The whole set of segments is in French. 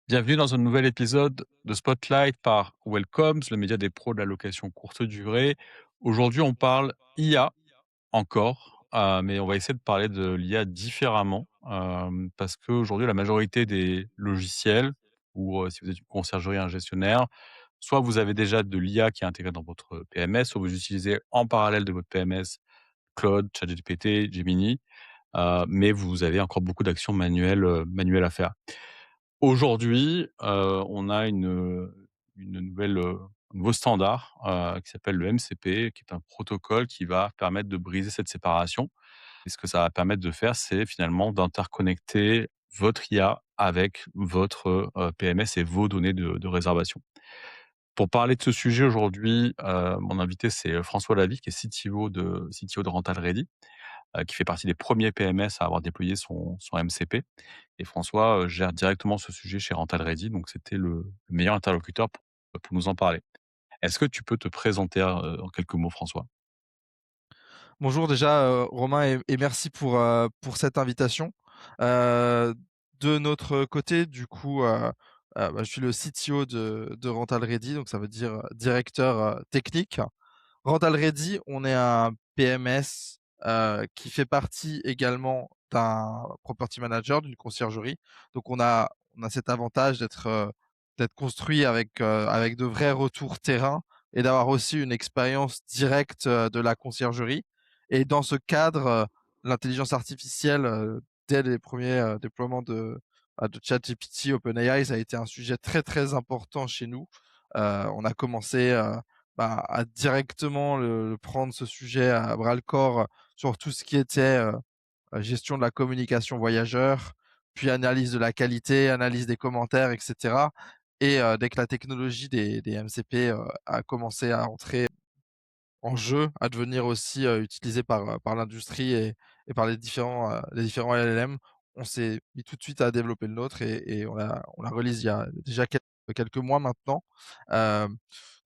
Bienvenue dans un nouvel épisode de Spotlight par Welcomes, le média des pros de la location courte durée. Aujourd'hui, on parle IA encore, mais on va essayer de parler de l'IA différemment, parce qu'aujourd'hui, la majorité des logiciels ou si vous êtes une conciergerie, un gestionnaire, soit vous avez déjà de l'IA qui est intégrée dans votre PMS, soit vous utilisez en parallèle de votre PMS Claude, ChatGPT, Gemini, mais vous avez encore beaucoup d'actions manuelles à faire. Aujourd'hui, on a une nouvelle, un nouveau standard, qui s'appelle le MCP, qui est un protocole qui va permettre de briser cette séparation et ce que ça va permettre de faire, c'est finalement d'interconnecter votre IA avec votre, PMS et vos données de réservation. Pour parler de ce sujet aujourd'hui, mon invité, c'est François Lavie, qui est CTO de Rental Ready, qui fait partie des premiers PMS à avoir déployé son MCP. Et François, gère directement ce sujet chez Rental Ready, donc c'était le meilleur interlocuteur pour nous en parler. Est-ce que tu peux te présenter, en quelques mots, François? Bonjour déjà, Romain et merci pour cette invitation. Heu, de notre côté du coup, je suis le CTO de Rental Ready, donc ça veut dire, directeur, technique. Rental Ready, on est un PMS, qui fait partie également d'un property manager, d'une conciergerie. Donc on a cet avantage d'être construit avec de vrais retours terrain et d'avoir aussi une expérience directe, de la conciergerie et dans ce cadre, l'intelligence artificielle, dès les premiers, déploiements de ChatGPT, OpenAI, ça a été un sujet très, très important chez nous. On a commencé, à directement le prendre ce sujet à bras le corps, sur tout ce qui était, gestion de la communication voyageur, puis analyse de la qualité, analyse des commentaires et cetera et dès que la technologie des MCP, a commencé à entrer en jeu, à devenir aussi, utilisé par l'industrie et par les différents LLM, on s'est mis tout de suite à développer le nôtre et on l'a release il y a déjà quelques mois maintenant. Hem,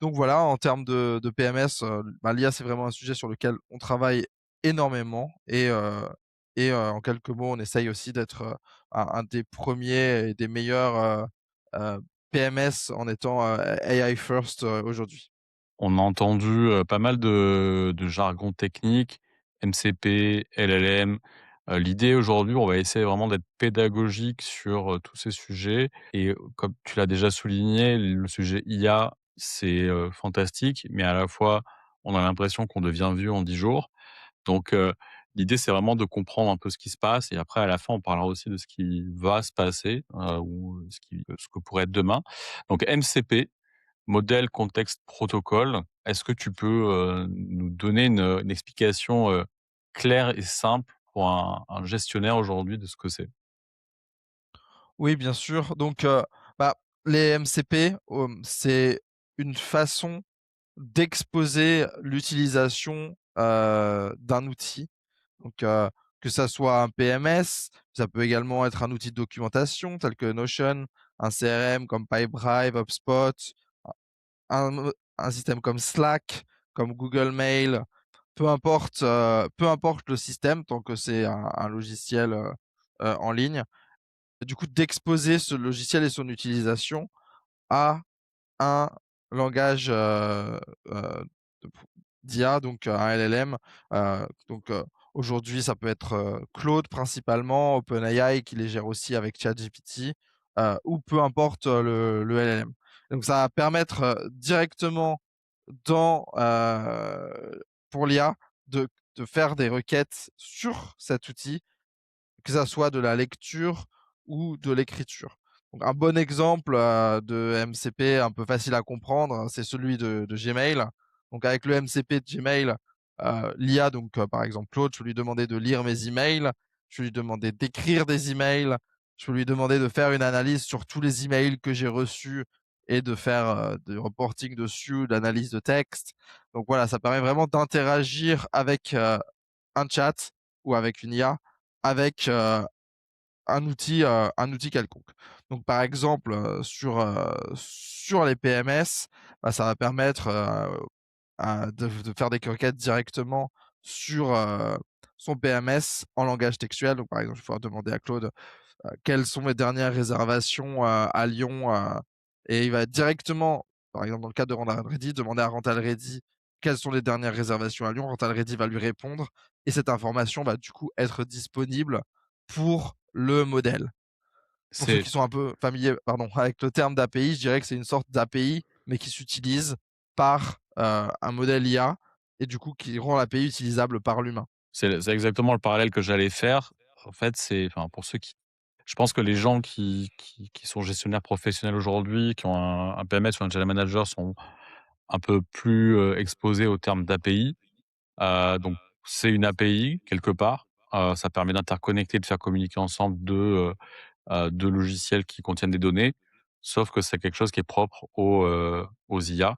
donc voilà, en termes de PMS, l'IA, c'est vraiment un sujet sur lequel on travaille énormément et en quelques mots, on essaye aussi d'être, un des premiers et des meilleurs, PMS en étant, AI first, aujourd'hui. On a entendu, pas mal de jargon technique, MCP, LLM. L'idée aujourd'hui, on va essayer vraiment d'être pédagogique sur, tous ces sujets et comme tu l'as déjà souligné, le sujet IA, c'est, fantastique, mais à la fois, on a l'impression qu'on devient vieux en 10 jours. Donc, l'idée, c'est vraiment de comprendre un peu ce qui se passe et après, à la fin, on parlera aussi de ce qui va se passer, ou ce que pourrait être demain. Donc MCP, modèle, contexte, protocole. Est-ce que tu peux, nous donner une explication, claire et simple pour un gestionnaire aujourd'hui de ce que c'est? Oui, bien sûr. Donc, bah, les MCP, c'est une façon d'exposer l'utilisation, d'un outil. Donc, que ça soit un PMS, ça peut également être un outil de documentation tel que Notion, un CRM comme Pipedrive, HubSpot, un système comme Slack, comme Google Mail, peu importe le système tant que c'est un logiciel, en ligne. Du coup, d'exposer ce logiciel et son utilisation à un langage, de pro d'IA, donc un LLM. Aujourd'hui, ça peut être, Claude principalement, OpenAI qui les gère aussi avec ChatGPT, ou peu importe, le LLM. Donc ça va permettre, directement dans, pour l'IA de faire des requêtes sur cet outil, que ça soit de la lecture ou de l'écriture. Donc un bon exemple, de MCP un peu facile à comprendre, hein, c'est celui de Gmail. Donc avec le MCP de Gmail, l'IA donc, par exemple Claude, je peux lui demander de lire mes emails, je peux lui demander d'écrire des emails, je peux lui demander de faire une analyse sur tous les emails que j'ai reçus et de faire, du reporting dessus, de l'analyse de texte. Donc voilà, ça permet vraiment d'interagir avec, un chat ou avec une IA, avec, un outil quelconque. Donc par exemple, sur les PMS, bah, ça va permettre, de faire des requêtes directement sur, son PMS en langage textuel. Donc par exemple, je vais pouvoir demander à Claude, quelles sont mes dernières réservations à Lyon, et il va directement, par exemple dans le cas de Rental Ready, demander à Rental Ready quelles sont les dernières réservations à Lyon. Rental Ready va lui répondre et cette information va du coup être disponible pour le modèle. Pour ceux C'est qui sont un peu familiers, pardon, avec le terme d'API, je dirais que c'est une sorte d'API, mais qui s'utilise par, un modèle IA et du coup qui rend l'API utilisable par l'humain. c'est exactement le parallèle que j'allais faire. En fait, c'est enfin, pour ceux qui je pense que les gens qui sont gestionnaires professionnels aujourd'hui, qui ont un PMS ou un channel manager sont un peu plus, exposés aux termes d'API. Donc c'est une API quelque part. Ça permet d'interconnecter, de faire communiquer ensemble 2 logiciels qui contiennent des données, sauf que c'est quelque chose qui est propre aux IA.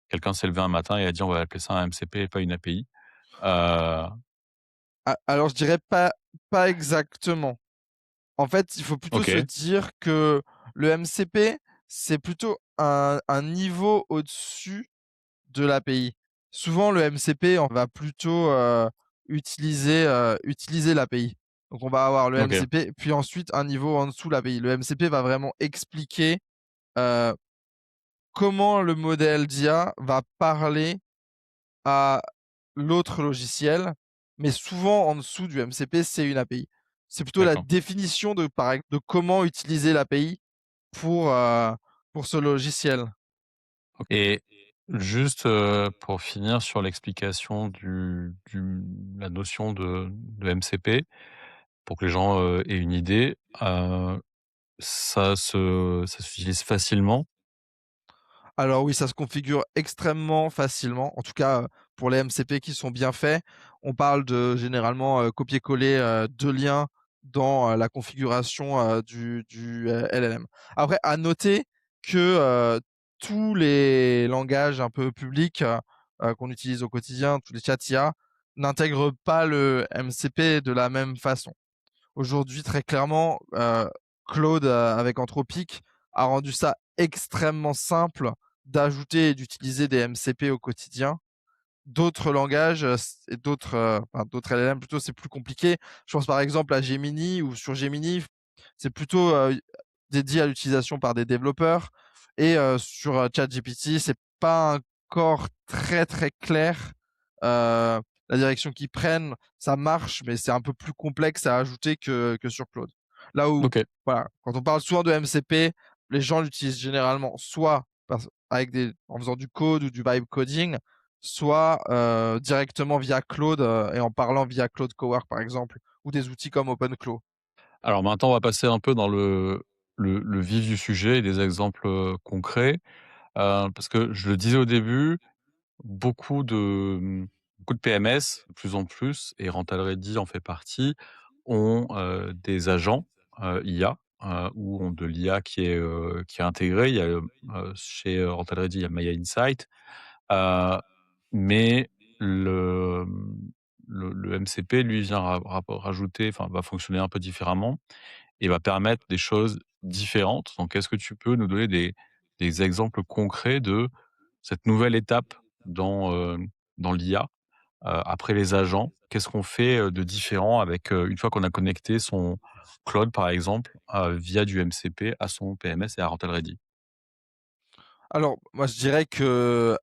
Quelqu'un s'est levé un matin et a dit: «On va appeler ça un MCP et pas une API». Heu, Alors je dirais pas exactement. En fait, il faut plutôt se OK, dire que le MCP, c'est plutôt un niveau au-dessus de l'API. Souvent, le MCP, on va plutôt, utiliser l'API. Donc on va avoir le OK, MCP, puis ensuite un niveau en dessous l'API. Le MCP va vraiment expliquer, heu, comment le modèle d'IA va parler à l'autre logiciel, mais souvent en dessous du MCP, c'est une API. C'est plutôt la d'accord. définition de comment utiliser l'API pour, ce logiciel. Et juste, pour finir sur l'explication du la notion de MCP, pour que les gens, aient une idée, ça s'utilise facilement? Alors oui, ça se configure extrêmement facilement. En tout cas, pour les MCP qui sont bien faits. On parle de généralement, copier-coller, 2 liens dans, la configuration, du LLM. Après à noter que, tous les langages un peu publics, qu'on utilise au quotidien, tous les chats IA, n'intègrent pas le MCP de la même façon. Aujourd'hui, très clairement, Claude, avec Anthropic, a rendu ça extrêmement simple d'ajouter et d'utiliser des MCP au quotidien. D'autres langages, et d'autres, enfin d'autres LLM plutôt, c'est plus compliqué. Je pense par exemple à Gemini ou sur Gemini, c'est plutôt, dédié à l'utilisation par des développeurs et sur, ChatGPT, c'est pas encore très, très clair, la direction qu'ils prennent. Ça marche, mais c'est un peu plus complexe à ajouter que sur Claude. Là où OK. voilà, quand on parle souvent de MCP, les gens l'utilisent généralement soit en faisant du code ou du vibe coding, soit, directement via Claude, et en parlant via Claude Cowork par exemple, ou des outils comme OpenClaw. Alors maintenant, on va passer un peu dans le vif du sujet et des exemples, concrets. Parce que je le disais au début, beaucoup de, beaucoup de PMS, de plus en plus, et Rental Ready en fait partie, ont, des agents, IA, ou ont de l'IA qui est intégrée. Il y a, chez, Rental Ready, il y a Maya Insight, heu, mais le, le MCP, lui, vient rajouter, enfin, va fonctionner un peu différemment et va permettre des choses différentes. Donc est-ce que tu peux nous donner des exemples concrets de cette nouvelle étape dans l'IA, après les agents? Qu'est-ce qu'on fait, de différent avec, une fois qu'on a connecté son Claude, par exemple, via du MCP à son PMS et à Rental Ready? Alors, moi je dirais que,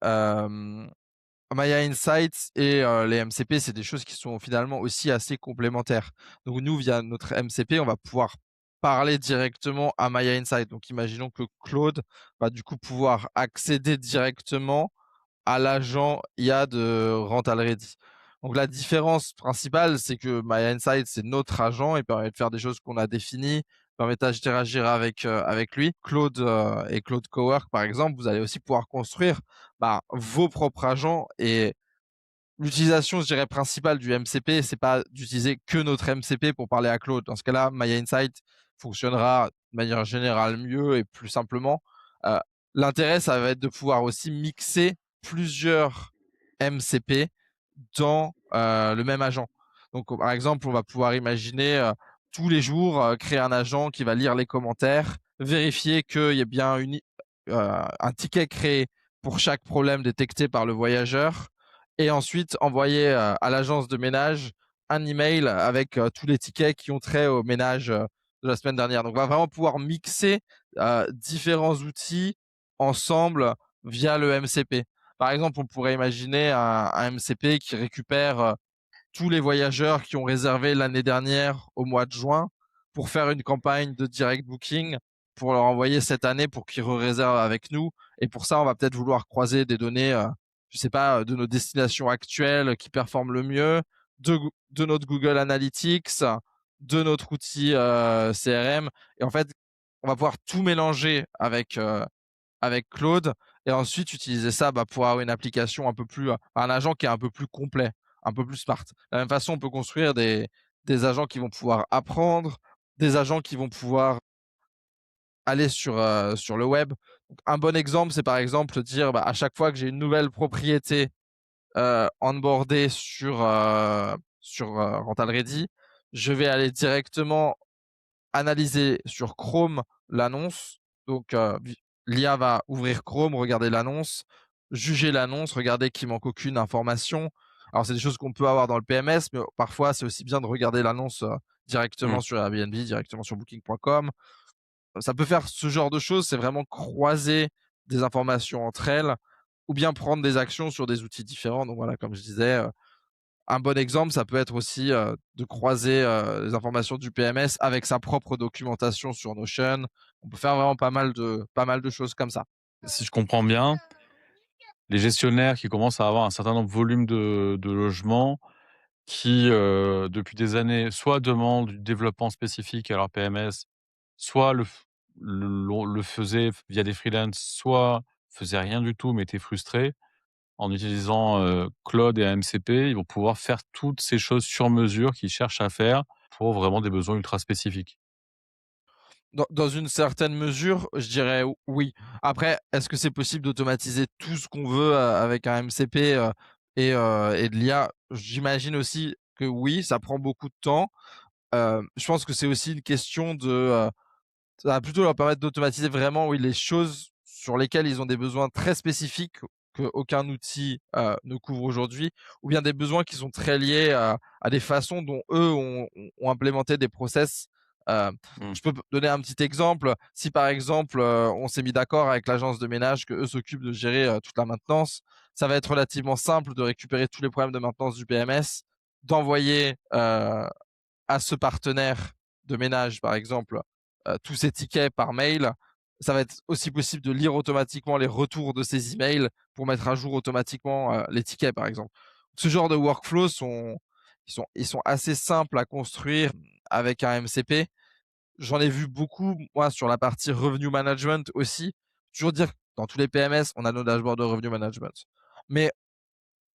Maya Insights et les MCP, c'est des choses qui sont finalement aussi assez complémentaires. Donc nous, via notre MCP, on va pouvoir parler directement à Maya Insight. Donc imaginons que Claude va du coup pouvoir accéder directement à l'agent IA de Rental Ready. Donc la différence principale, c'est que My Insight, c'est notre agent, il permet de faire des choses qu'on a définies, permet d'interagir avec lui. Claude et Claude Cowork, par exemple, vous allez aussi pouvoir construire vos propres agents et l'utilisation, je dirais, principale du MCP, c'est pas d'utiliser que notre MCP pour parler à Claude. Dans ce cas-là, Maya Insight fonctionnera de manière générale mieux et plus simplement. Euh, L'intérêt, ça va être de pouvoir aussi mixer plusieurs MCP dans le même agent. Donc, par exemple, on va pouvoir imaginer tous les jours créer un agent qui va lire les commentaires, vérifier qu'il y a bien un ticket créé pour chaque problème détecté par le voyageur, et ensuite envoyer à l'agence de ménage un email avec tous les tickets qui ont trait au ménage de la semaine dernière. Donc on va vraiment pouvoir mixer, différents outils ensemble via le MCP. Par exemple, on pourrait imaginer un MCP qui récupère, tous les voyageurs qui ont réservé l'année dernière au mois de juin pour faire une campagne de direct booking pour leur envoyer cette année pour qu'ils réservent avec nous. Et pour ça, on va peut-être vouloir croiser des données, je sais pas, de nos destinations actuelles qui performent le mieux, de notre Google Analytics, de notre outil CRM. Et en fait, on va pouvoir tout mélanger avec Claude et ensuite utiliser ça pour avoir une application un peu plus, un agent qui est un peu plus complet, un peu plus smart. De la même façon, on peut construire des agents qui vont pouvoir apprendre, des agents qui vont pouvoir aller sur le web. Donc, un bon exemple, c'est par exemple dire à chaque fois que j'ai une nouvelle propriété onboardée sur Rental Ready, je vais aller directement analyser sur Chrome l'annonce. Donc, l'IA va ouvrir Chrome, regarder l'annonce, juger l'annonce, regarder qu'il manque aucune information. Alors, c'est des choses qu'on peut avoir dans le PMS, mais parfois, c'est aussi bien de regarder l'annonce Mmh. directement sur Airbnb, directement sur Booking.com. Ça peut faire ce genre de choses, c'est vraiment croiser des informations entre elles ou bien prendre des actions sur des outils différents. Donc voilà, comme je disais, un bon exemple, ça peut être aussi, de croiser, les informations du PMS avec sa propre documentation sur Notion. On peut faire vraiment pas mal de choses comme ça. Si je comprends bien, les gestionnaires qui commencent à avoir un certain nombre volume de logements qui, depuis des années, soit demandent du développement spécifique à leur PMS, soit le faisaient via des freelances, soit faisaient rien du tout mais étaient frustrés. En utilisant, Claude et AMCP, ils vont pouvoir faire toutes ces choses sur mesure qu'ils cherchent à faire pour vraiment des besoins ultra spécifiques. Dans une certaine mesure, je dirais oui. Après, est-ce que c'est possible d'automatiser tout ce qu'on veut, avec un MCP, et de l'IA? J'imagine aussi que oui, ça prend beaucoup de temps. Je pense que c'est aussi une question de, ça va plutôt leur permettre d'automatiser vraiment, oui, les choses sur lesquelles ils ont des besoins très spécifiques qu'aucun outil, ne couvre aujourd'hui, ou bien des besoins qui sont très liés à des façons dont eux ont implémenté des process. Mmh. Je peux donner un petit exemple. Si par exemple, on s'est mis d'accord avec l'agence de ménage qu'eux s'occupent de gérer, toute la maintenance, ça va être relativement simple de récupérer tous les problèmes de maintenance du PMS, d'envoyer, à ce partenaire de ménage, par exemple, tous ces tickets par mail. Ça va être aussi possible de lire automatiquement les retours de ces emails pour mettre à jour automatiquement, les tickets, par exemple. Ce genre de workflows ils sont assez simples à construire avec un MCP. J'en ai vu beaucoup, moi, sur la partie revenu management aussi. Toujours dire, dans tous les PMS, on a nos dashboards de revenu management. Mais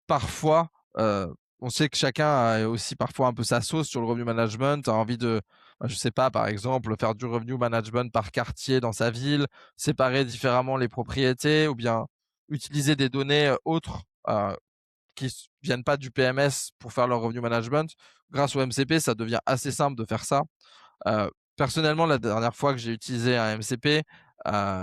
parfois, on sait que chacun a aussi parfois un peu sa sauce sur le revenu management, a envie de, je sais pas, par exemple, faire du revenu management par quartier dans sa ville, séparer différemment les propriétés ou bien utiliser des données, autres, qui viennent pas du PMS pour faire leur revenu management. Grâce au MCP, ça devient assez simple de faire ça. Personnellement, la dernière fois que j'ai utilisé un MCP,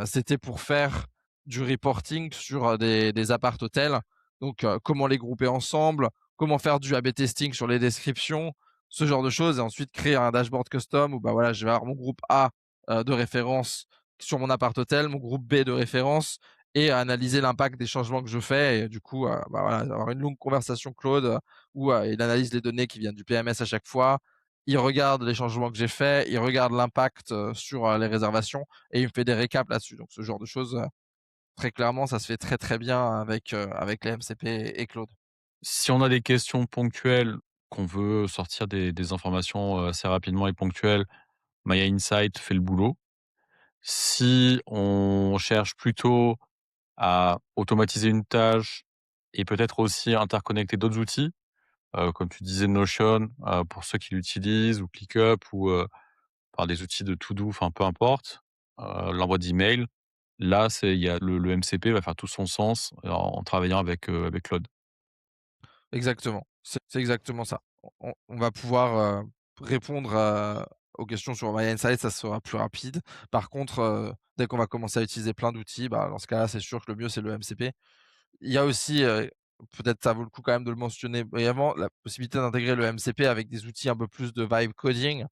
c'était pour faire du reporting sur, des appart-hôtels. Donc, comment les grouper ensemble, comment faire du A/B testing sur les descriptions, ce genre de choses et ensuite créer un dashboard custom où, voilà, je vais avoir mon groupe A, de référence sur mon appart-hôtel, mon groupe B de référence et analyser l'impact des changements que je fais et du coup, voilà, avoir une longue conversation Claude, où, il analyse les données qui viennent du PMS à chaque fois, il regarde les changements que j'ai faits, il regarde l'impact, sur, les réservations et il me fait des récaps là-dessus. Donc ce genre de choses, très clairement, ça se fait très, très bien avec les MCP et Claude. Si on a des questions ponctuelles, qu'on veut sortir des informations, assez rapidement et ponctuelles, Maya Insight fait le boulot. Si on cherche plutôt à automatiser une tâche et peut-être aussi interconnecter d'autres outils, comme tu disais Notion, pour ceux qui l'utilisent ou ClickUp ou, par des outils de to do, enfin peu importe, l'envoi d'email. Là, il y a le MCP va faire tout son sens en travaillant avec Claude. Exactement, c'est exactement ça. On va pouvoir, répondre aux questions sur My Insight, ça sera plus rapide. Par contre, dès qu'on va commencer à utiliser plein d'outils, dans ce cas-là, c'est sûr que le mieux, c'est le MCP. Il y a aussi, peut-être ça vaut le coup quand même de le mentionner brièvement, la possibilité d'intégrer le MCP avec des outils un peu plus de vibe coding.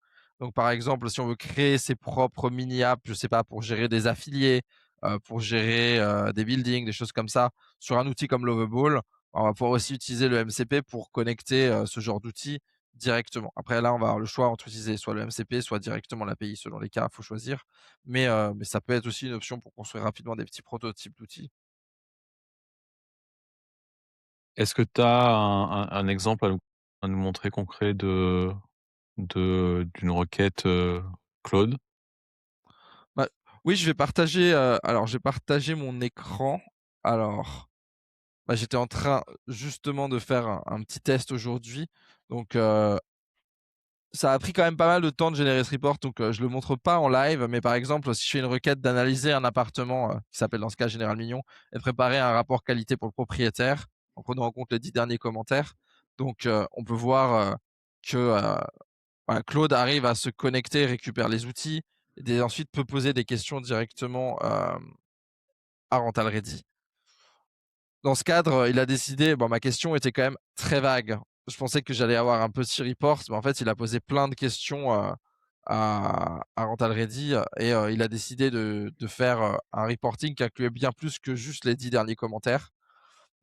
Donc par exemple, si on veut créer ses propres mini apps, je sais pas, pour gérer des affiliés, pour gérer, des buildings, des choses comme ça, sur un outil comme Lovable, on va pouvoir aussi utiliser le MCP pour connecter, ce genre d'outils directement. Après là, on va avoir le choix entre utiliser soit le MCP, soit directement l'API selon les cas, il faut choisir. Mais ça peut être aussi une option pour construire rapidement des petits prototypes d'outils. Est-ce que tu as un exemple à nous montrer concret d'une requête, Claude? Bah, oui, je vais partager, alors je vais partager mon écran. Alors, bah, j'étais en train justement de faire un petit test aujourd'hui, donc ça a pris quand même pas mal de temps de générer ce report, donc je le montre pas en live, mais par exemple, si je fais une requête d'analyser un appartement, qui s'appelle dans ce cas Général Mignon et préparer un rapport qualité pour le propriétaire, en prenant en compte les 10 derniers commentaires. Donc on peut voir, que, voilà, Claude arrive à se connecter, récupère les outils et ensuite peut poser des questions directement, à Rental Ready. Dans ce cadre, il a décidé, bon, ma question était quand même très vague. Je pensais que j'allais avoir un petit report, mais en fait, il a posé plein de questions, à Rental Ready, et il a décidé de faire, un reporting qui incluait bien plus que juste les 10 derniers commentaires.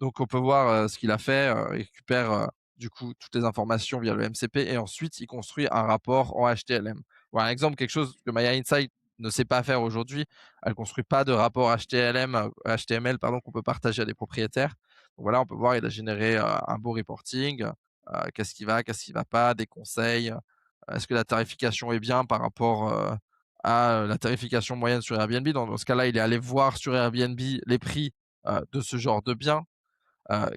Donc on peut voir, ce qu'il a fait, il récupère, du coup toutes les informations via le MCP et ensuite il construit un rapport en HTML. Voilà un exemple, quelque chose que Maya Insight ne sait pas faire aujourd'hui. Elle construit pas de rapport HTML pardon, qu'on peut partager à des propriétaires. Donc voilà, on peut voir, il a généré, un beau reporting, qu'est-ce qui va pas, des conseils, est-ce que la tarification est bien par rapport, à, la tarification moyenne sur Airbnb. Dans ce cas-là, il est allé voir sur Airbnb les prix, de ce genre de biens.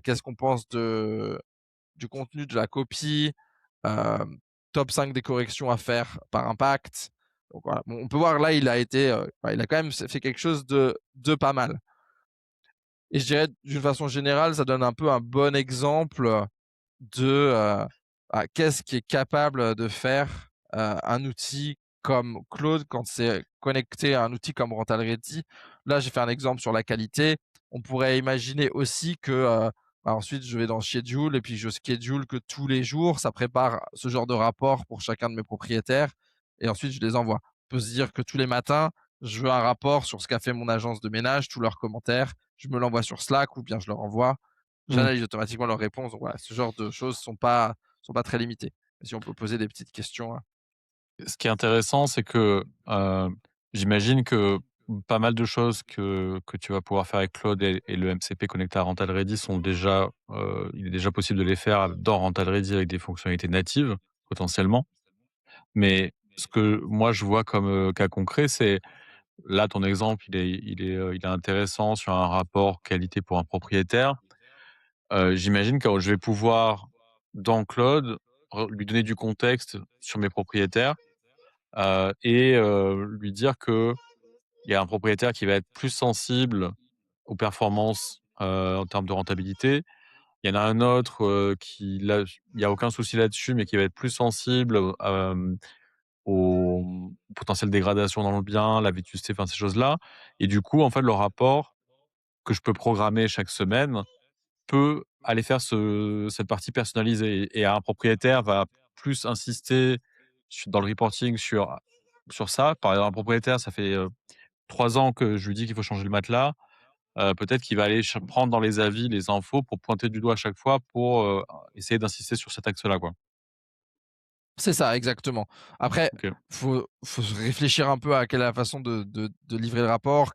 Qu'est-ce qu'on pense du contenu, de la copie, top 5 des corrections à faire par impact. Donc voilà, bon, on peut voir là, il a été, bah, il a quand même fait quelque chose de pas mal. Et je dirais d'une façon générale, ça donne un peu un bon exemple de, qu'est-ce qui est capable de faire, un outil comme Claude quand c'est connecté à un outil comme Rental Ready. Là, j'ai fait un exemple sur la qualité. On pourrait imaginer aussi que, bah, ensuite je vais dans Schedule et puis je schedule que tous les jours, ça prépare ce genre de rapport pour chacun de mes propriétaires et ensuite je les envoie. On peut se dire que tous les matins, je veux un rapport sur ce qu'a fait mon agence de ménage, tous leurs commentaires, je me l'envoie sur Slack ou bien je leur envoie. Mmh. J'analyse automatiquement leurs réponses, donc voilà, ce genre de choses sont pas très limitées. Si on peut poser des petites questions, hein. Ce qui est intéressant, c'est que, j'imagine que pas mal de choses que tu vas pouvoir faire avec Claude et le MCP connecté à Rental Ready sont déjà, il est déjà possible de les faire dans Rental Ready avec des fonctionnalités natives, potentiellement. Mais ce que moi je vois comme, cas concret, c'est là ton exemple, il est intéressant sur un rapport qualité pour un propriétaire. J'imagine que je vais pouvoir, dans Claude, lui donner du contexte sur mes propriétaires. Lui dire qu'il y a un propriétaire qui va être plus sensible aux performances, en termes de rentabilité. Il y en a un autre, qui là, il y a aucun souci là-dessus, mais qui va être plus sensible, aux potentielles dégradations dans le bien, la vétusté, enfin ces choses-là. Et du coup, en fait, le rapport que je peux programmer chaque semaine peut aller faire cette partie personnalisée et un propriétaire va plus insister dans le reporting sur ça. Par exemple, un propriétaire, ça fait, 3 ans que je lui dis qu'il faut changer le matelas, peut-être qu'il va aller prendre dans les avis les infos pour pointer du doigt à chaque fois pour, essayer d'insister sur cet axe-là, quoi. C'est ça, exactement. Après, OK. faut se réfléchir un peu à quelle est la façon de livrer le rapport.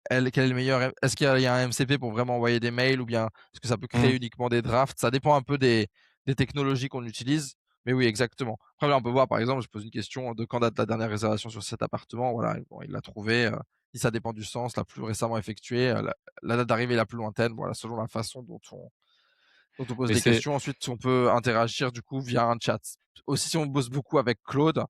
Quel est le meilleur est-ce qu'il y a un MCP pour vraiment envoyer des mails ou bien est-ce que ça peut créer Mmh. uniquement des drafts? Ça dépend un peu des technologies qu'on utilise, mais oui, exactement. Après là, on peut voir, par exemple, je pose une question de quand date la dernière réservation sur cet appartement? Voilà, bon, il l'a trouvé, si ça dépend du sens, la plus récemment effectuée, la date d'arrivée la plus lointaine, voilà, selon la façon dont on pose Mais des c'est questions. Ensuite, on peut interagir du coup via un chat. Aussi, si on bosse beaucoup avec Claude,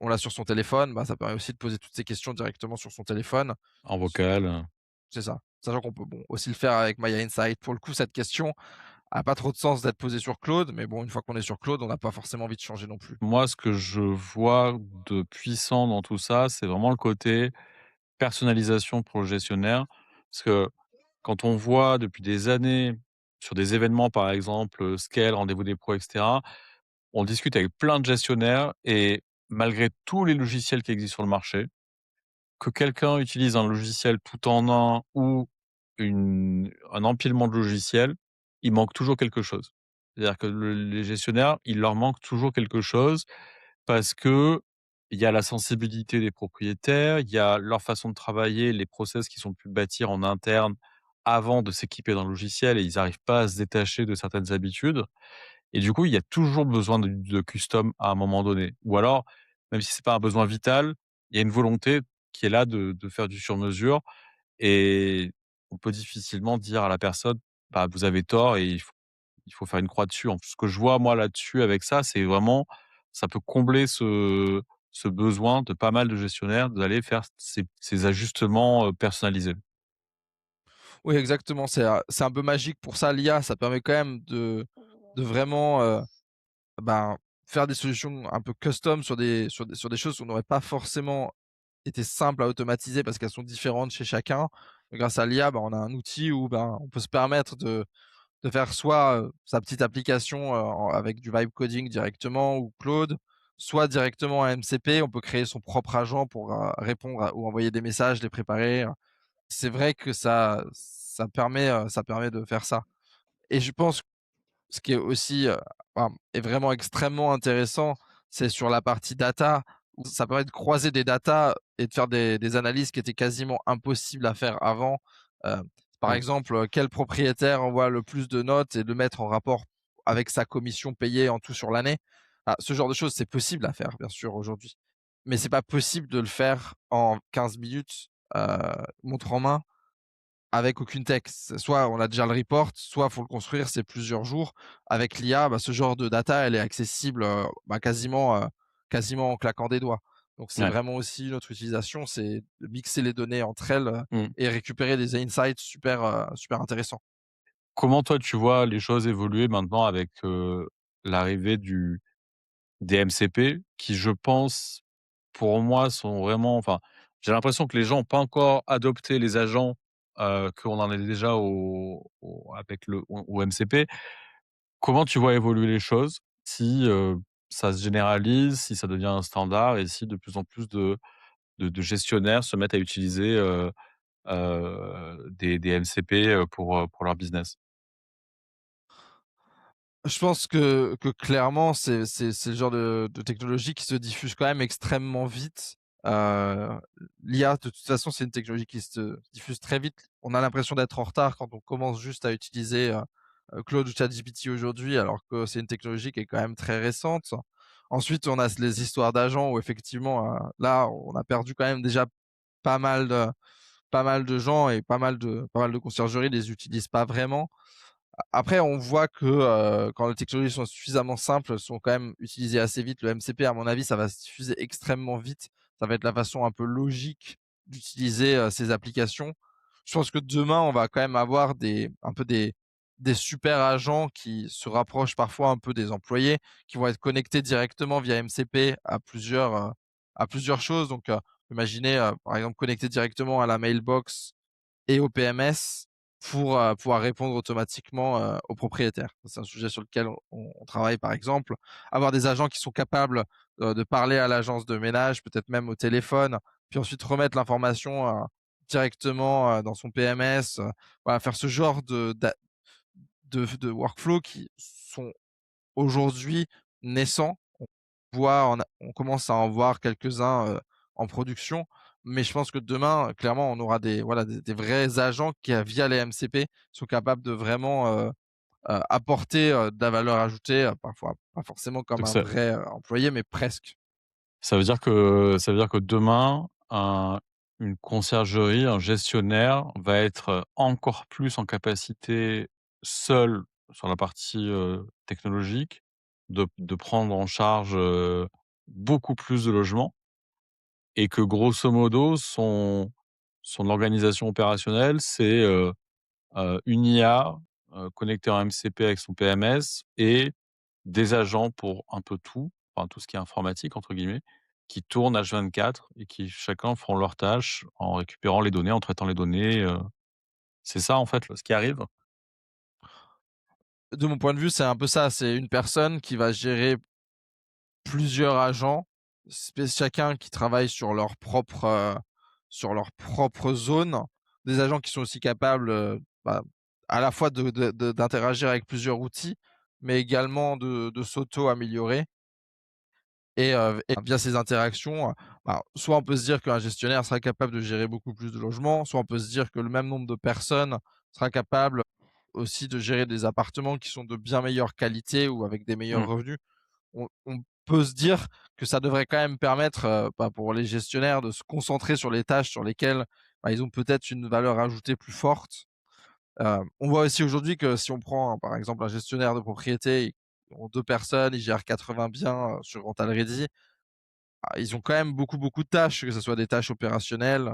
on l'a sur son téléphone, bah, ça permet aussi de poser toutes ces questions directement sur son téléphone. en vocal, C'est ça. Sachant qu'on peut, bon, aussi le faire avec Maya Insight. Pour le coup, cette question a pas trop de sens d'être posée sur Claude, mais bon, une fois qu'on est sur Claude, on n'a pas forcément envie de changer non plus. moi, ce que je vois de puissant dans tout ça, c'est vraiment le côté personnalisation pour le gestionnaire. Parce que quand on voit depuis des années sur des événements, par exemple, Scale, Rendez-vous des pros et cetera, on discute avec plein de gestionnaires et malgré tous les logiciels qui existent sur le marché, que quelqu'un utilise un logiciel tout en un ou un empilement de logiciels, il manque toujours quelque chose. C'est-à-dire que les gestionnaires, il leur manque toujours quelque chose parce que il y a la sensibilité des propriétaires, il y a leur façon de travailler, les process qu'ils ont pu bâtir en interne avant de s'équiper d'un logiciel et ils n'arrivent pas à se détacher de certaines habitudes. Et du coup, il y a toujours besoin de custom à un moment donné. Ou alors, même si c'est pas un besoin vital, il y a une volonté qui est là de faire du sur-mesure et on peut difficilement dire à la personne: «Bah, vous avez tort et il faut faire une croix dessus». En ce que je vois moi là-dessus avec ça, c'est vraiment ça peut combler ce besoin de pas mal de gestionnaires d'aller faire ces ajustements, personnalisés. Oui, exactement, c'est un peu magique pour ça l'IA, ça permet quand même de vraiment, ben, faire des solutions un peu custom sur des choses qu'on n'aurait pas forcément été simples à automatiser parce qu'elles sont différentes chez chacun. Grâce à l'IA, ben, on a un outil où, ben, on peut se permettre de faire soit, sa petite application, avec du vibe coding directement ou Claude, soit directement un MCP. On peut créer son propre agent pour, répondre à ou envoyer des messages, les préparer. C'est vrai que ça permet de faire ça et je pense ce qui est aussi, est vraiment extrêmement intéressant, c'est sur la partie data, où ça permet de croiser des datas et de faire des analyses qui étaient quasiment impossibles à faire avant. Heu, Par Oui, exemple, quel propriétaire envoie le plus de notes et de le mettre en rapport avec sa commission payée en tout sur l'année. Ah, ce genre de choses, c'est possible à faire bien sûr aujourd'hui, mais c'est pas possible de le faire en 15 minutes, montre en main avec aucune tech. Soit on a déjà le report, soit faut le construire, c'est plusieurs jours. Avec l'IA, bah, ce genre de data, elle est accessible, bah, quasiment en claquant des doigts. Donc c'est ouais. vraiment aussi notre utilisation, c'est de mixer les données entre elles, Mmh. et récupérer des insights super intéressants. Comment toi tu vois les choses évoluer maintenant avec, l'arrivée des MCP qui je pense, pour moi sont vraiment enfin, j'ai l'impression que les gens ont pas encore adopté les agents, qu'on en est déjà au avec le au MCP. Comment tu vois évoluer les choses si, ça se généralise, si ça devient un standard et si de plus en plus de gestionnaires se mettent à utiliser, des MCP, pour leur business? Je pense que clairement, c'est le genre de technologie qui se diffuse quand même extrêmement vite. Heu, L'IA, de toute façon, c'est une technologie qui se diffuse très vite. On a l'impression d'être en retard quand on commence juste à utiliser, Claude ou ChatGPT aujourd'hui, alors que c'est une technologie qui est quand même très récente. Ensuite, on a les histoires d'agents où effectivement, là, on a perdu quand même déjà pas mal de pas mal de gens et pas mal de conciergeries les utilisent pas vraiment. Après, on voit que, quand les technologies sont suffisamment simples, elles sont quand même utilisées assez vite. Le MCP, à mon avis, ça va se diffuser extrêmement vite. Ça va être la façon un peu logique d'utiliser, ces applications. Je pense que demain, on va quand même avoir des super agents qui se rapprochent parfois un peu des employés, qui vont être connectés directement via MCP à plusieurs choses. Donc, imaginez, par exemple, connecter directement à la mailbox et au PMS pour, pouvoir répondre automatiquement, aux propriétaires. C'est un sujet sur lequel on travaille par exemple. Avoir des agents qui sont capables, de parler à l'agence de ménage, peut-être même au téléphone, puis ensuite remettre l'information, directement, dans son PMS, voilà, faire ce genre de workflow qui sont aujourd'hui naissants. On commence à en voir quelques-uns, en production, mais je pense que demain, clairement, on aura des vrais agents qui, via les MCP, sont capables de vraiment, apporter, de la valeur ajoutée, parfois pas forcément comme Donc un ça vrai, employé, mais presque. ça veut dire que demain, une conciergerie, un gestionnaire va être, encore plus en capacité, seul, sur la partie, technologique, de prendre en charge, beaucoup plus de logements et que grosso modo son organisation opérationnelle, c'est, une IA, connectée en MCP avec son PMS et des agents pour un peu tout, enfin tout ce qui est «informatique» entre guillemets, qui tournent H24 et qui chacun font leurs tâches en récupérant les données, en traitant les données, c'est ça en fait, ce qui arrive? De mon point de vue, c'est un peu ça, c'est une personne qui va gérer plusieurs agents. chacun qui travaille sur leur propre zone, des agents qui sont aussi capables, bah, à la fois d'interagir avec plusieurs outils, mais également de s'auto-améliorer et via ces interactions, bah, soit on peut se dire qu'un gestionnaire sera capable de gérer beaucoup plus de logements, soit on peut se dire que le même nombre de personnes sera capable aussi de gérer des appartements qui sont de bien meilleure qualité ou avec des meilleurs Mmh. revenus. On peut se dire que ça devrait quand même permettre, bah, pour les gestionnaires de se concentrer sur les tâches sur lesquelles, bah, ils ont peut-être une valeur ajoutée plus forte. On voit aussi aujourd'hui que si on prend, par exemple, un gestionnaire de propriété, ils ont 2 personnes, ils gèrent 80 biens, sur Rental Ready. Ah, ils ont quand même beaucoup, beaucoup de tâches, que ce soit des tâches opérationnelles,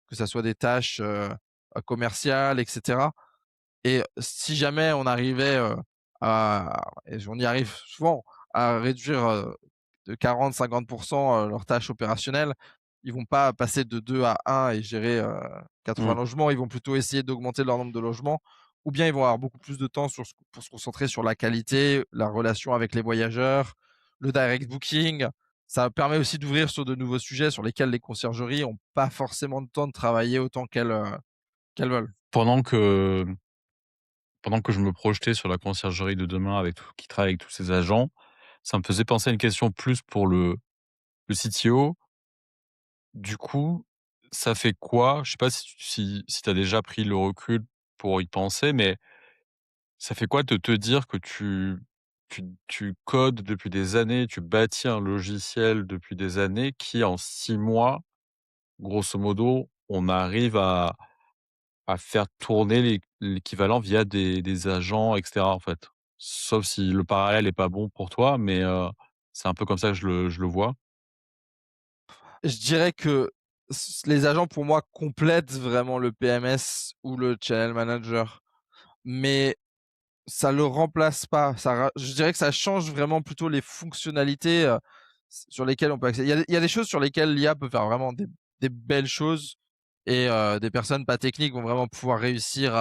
que ça soit des tâches, commerciales et cetera. Et si jamais on arrivait, et on y arrive souvent, à réduire, de 40-50 leurs tâches opérationnelles, ils vont pas passer de 2 à 1 et gérer, 80 Mmh. logements. Ils vont plutôt essayer d'augmenter leur nombre de logements ou bien ils vont avoir beaucoup plus de temps pour se concentrer sur la qualité, la relation avec les voyageurs, le direct booking. Ça permet aussi d'ouvrir sur de nouveaux sujets sur lesquels les conciergeries ont pas forcément de temps de travailler autant qu'elles veulent. Pendant que pendant que je me projetais sur la conciergerie de demain avec tout qui travaille avec tous ces agents, ça me faisait penser à une question plus pour le CTO. Du coup, ça fait quoi? Je sais pas si tu as déjà pris le recul pour y penser, mais ça fait quoi de te dire que tu codes depuis des années, tu bâtis un logiciel depuis des années qui en 6 mois, grosso modo, on arrive à faire tourner l'équivalent via des agents et cetera, en fait. Sauf si le parallèle est pas bon pour toi, mais c'est un peu comme ça que je le vois. Je dirais que les agents pour moi complètent vraiment le PMS ou le channel manager, mais ça le remplace pas. Je dirais que ça change vraiment plutôt les fonctionnalités, sur lesquelles on peut accéder. Il y a des choses sur lesquelles l'IA peut faire vraiment des belles choses et des personnes pas techniques vont vraiment pouvoir réussir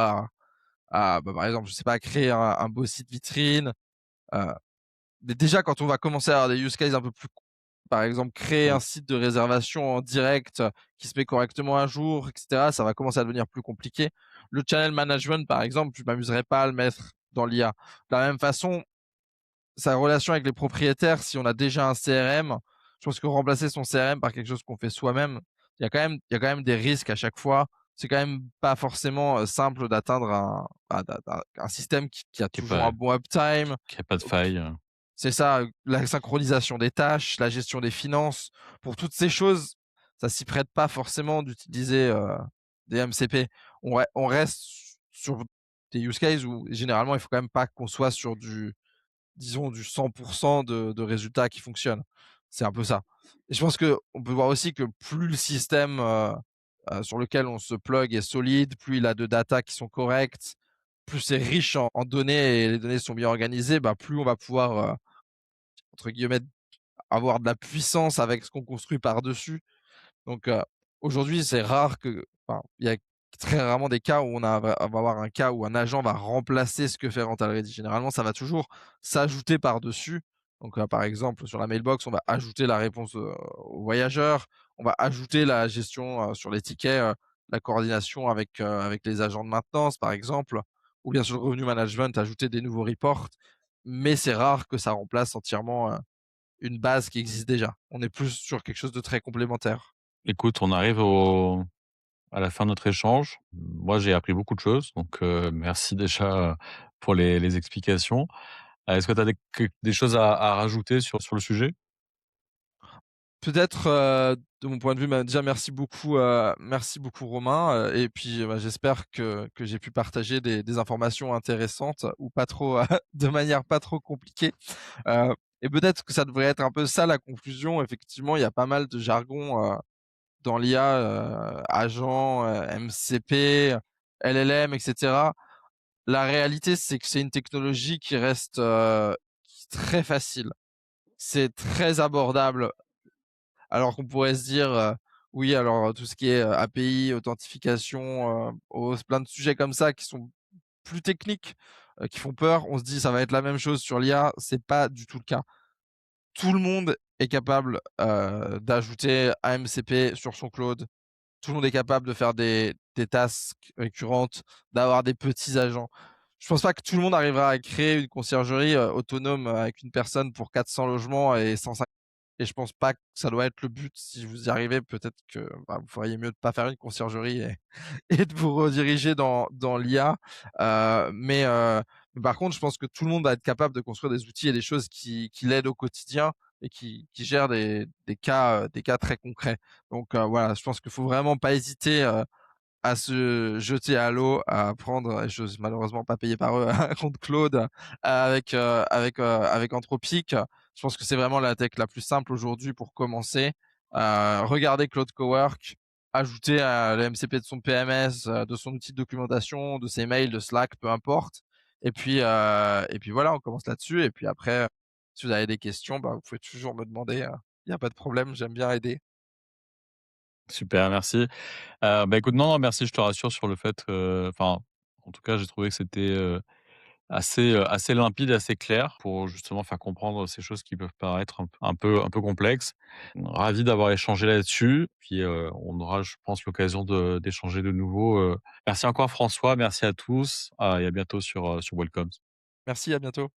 bah, par exemple, je sais pas, créer un beau site vitrine. Heu, Déjà quand on va commencer à avoir des use cases un peu plus, par exemple, créer Mmh. un site de réservation en direct, qui se met correctement à jour et cetera, ça va commencer à devenir plus compliqué. Le channel management, par exemple, je m'amuserais pas à le mettre dans l'IA. De la même façon, sa relation avec les propriétaires, si on a déjà un CRM, je pense que remplacer son CRM par quelque chose qu'on fait soi-même, il y a quand même des risques à chaque fois. C'est quand même pas forcément, simple d'atteindre un système qui a Qui est toujours un pas bon uptime. qui a pas de faille. C'est ça, la synchronisation des tâches, la gestion des finances. Pour toutes ces choses, ça s'y prête pas forcément d'utiliser, des MCP. On reste sur des use cases où généralement il faut quand même pas qu'on soit sur du, disons, du 100 de résultats qui fonctionnent. C'est un peu ça. Et je pense qu'on peut voir aussi que plus le système, sur lequel on se plug est solide, plus il a de data qui sont correctes, plus c'est riche en données et les données sont bien organisées, bah, plus on va pouvoir, entre guillemets, avoir de la puissance avec ce qu'on construit par-dessus. Donc, aujourd'hui, c'est rare il y a très rarement des cas où on va avoir un cas où un agent va remplacer ce que fait Rental Ready. Généralement, ça va toujours s'ajouter par-dessus. Donc, par exemple, sur la mailbox, on va ajouter la réponse, aux voyageurs, on va ajouter la gestion, sur les tickets, la coordination avec les agents de maintenance, par exemple, ou bien sur le revenu management, ajouter des nouveaux reports. Mais c'est rare que ça remplace entièrement, une base qui existe déjà. On est plus sur quelque chose de très complémentaire. Écoute, on arrive à la fin de notre échange. Moi, j'ai appris beaucoup de choses, donc merci déjà, pour les explications. Est-ce que tu as des choses à rajouter sur le sujet? Peut-être, de mon point de vue, bah, déjà merci beaucoup Romain, et puis, bah, j'espère que j'ai pu partager des informations intéressantes ou pas trop, de manière pas trop compliquée. Heu et peut-être que ça devrait être un peu ça la conclusion. Effectivement, il y a pas mal de jargon, dans l'IA, agent, MCP, LLM et cetera. La réalité, c'est que c'est une technologie qui reste, qui est très facile. C'est très abordable, alors qu'on pourrait se dire, oui, alors, tout ce qui est, API, authentification, OAuth, plein de sujets comme ça qui sont plus techniques, qui font peur. On se dit: «Ça va être la même chose sur l'IA», c'est pas du tout le cas. Tout le monde est capable, d'ajouter AMCP sur son cloud. Tout le monde est capable de faire des tasks récurrentes, d'avoir des petits agents. Je pense pas que tout le monde arrivera à créer une conciergerie, autonome, avec une personne pour 400 logements et 150. Et je pense pas que ça doit être le but. Si vous y arrivez, peut-être que, bah, vous feriez mieux de pas faire une conciergerie et et de vous rediriger dans l'IA. Mais par contre, je pense que tout le monde va être capable de construire des outils et des choses qui l'aident au quotidien et qui gèrent des cas très concrets. Donc, voilà, je pense qu'il faut vraiment pas hésiter, à se jeter à l'eau, à prendre, et j'ose malheureusement pas payer par eux, un compte Claude, avec Anthropic. Je pense que c'est vraiment la tech la plus simple aujourd'hui pour commencer. Regarder Claude Cowork, ajouter, le MCP de son PMS, de son outil de documentation, de ses mails, de Slack, peu importe. Et puis voilà, on commence là-dessus et puis après, si vous avez des questions, bah, vous pouvez toujours me demander, il y a pas de problème, j'aime bien aider. Super, merci. Bah, écoute, non, non, merci, je te rassure sur le fait, enfin, en tout cas, j'ai trouvé que c'était, assez limpide, assez clair pour justement faire comprendre ces choses qui peuvent paraître un peu complexes. Ravi d'avoir échangé là-dessus, puis, on aura, je pense, l'occasion d'échanger de nouveau, Merci encore François, merci à tous, et à bientôt sur Welcome. Merci, à bientôt.